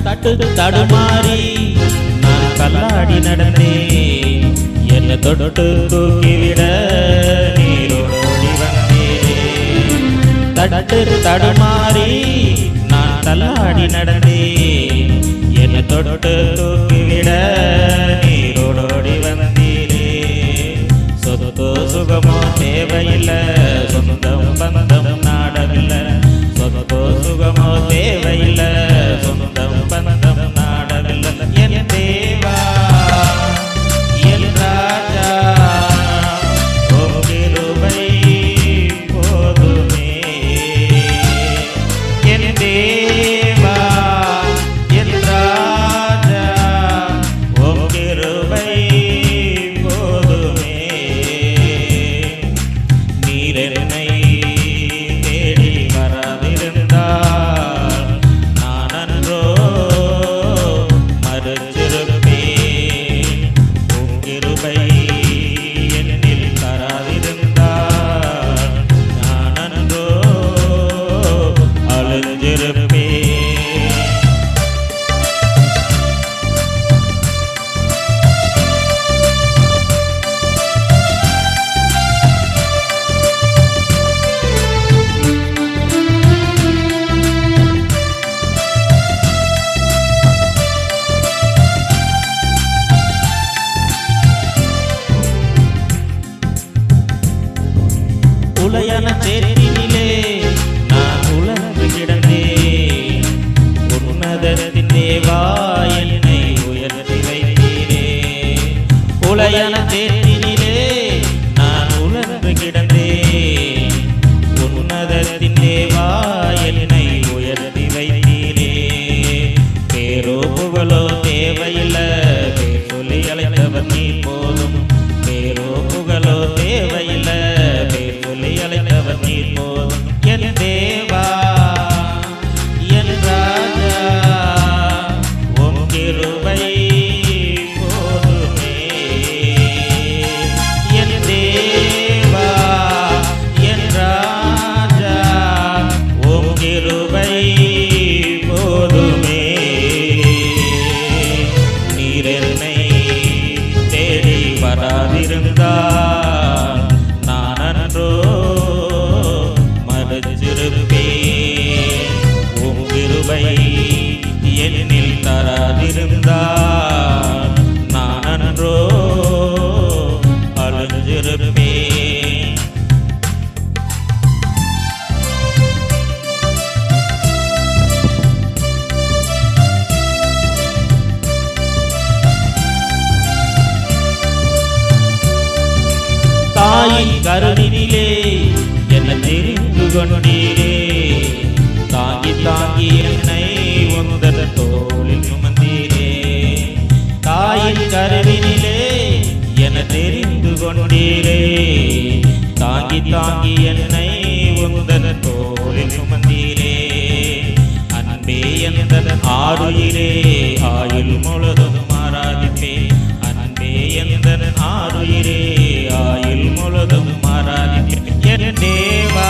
தட்டு தடுமாறி நான் கல்லாடி நடந்தேன், என்னை தொட்டு தூக்கிவிட நீரோடி வந்தேன். தட்டு தடுமாறி நான் கல்லாடி நடந்தேன், என்னை தொட்டு தூக்கிவிட நீரோடி வந்தீரே. சொத்தோ சுகமோ தேவையில்லை, சொந்தம் பந்தம் நாடவில்லை. சொத்தோ சுகமோ தேவையில்லை, சொந்தம் பந்தம் நாடவில்லை. என் தேவா என் ராஜா உம் கிருபை போதுமே. என் தேவா என் ராஜா உம் கிருபை போதுமே. நீர் என்னை தேடி வராதிருந்தால் நான் அன்றோ மறுத்திருப்பேன். உம் கிருபை என்னில் தராதிருந்தால் நான் அன்றோ அழுந்திருப்பேன். உலையான சேற்றினிலே நான் உலர்ந்து கிடந்தேன், உன்னதத்தின் தேவா என்னை உயர்த்தி வைத்தீரே. உலையான சேற்றினிலே நான் உலர்ந்து கிடந்தேன், உன்னதத்தின் தேவா என்னை உயர்த்தி வைத்தீரே. பேரோ புகழோ தேவையில்லை, பேர் சொல்லி அழைத்தவர் நீ போதும். பேரோ புகழோ தேவையில்லை, பேர் சொல்லி அழைத்தவர் நீ போதும். என் தேவா என் ராஜா உம் கிருபை போதுமே. என் தேவா என் ராஜா உம் கிருபை போதுமே. நீர் என்னை தேடி வராதிருந்தால் நான் அன்றோ மறுத்திருப்பேன். உம் கிருபை என்னில் தராதிருந்தால் நான் அன்றோ அழுந்திருப்பேன். தாயின் கருவினிலே என்னை தெரிந்து கொண்டீரே. தாங்கி தாங்கி என்னை உந்தன் தோளில் சுமந்தீரே. தாயின் கருவினிலே என்னை தெரிந்து கொண்டீரே. தாங்கி தாங்கி என்னை உந்தன் தோளில் சுமந்தீரே. அன்பே எந்தன் ஆருயிரே ஆயுள் முழுதும் ஆராதிப்பேன். அன்பே எந்தன் ஆருயிரே ஆயுள் முழுதும் ஆராதிப்பேன். என் தேவா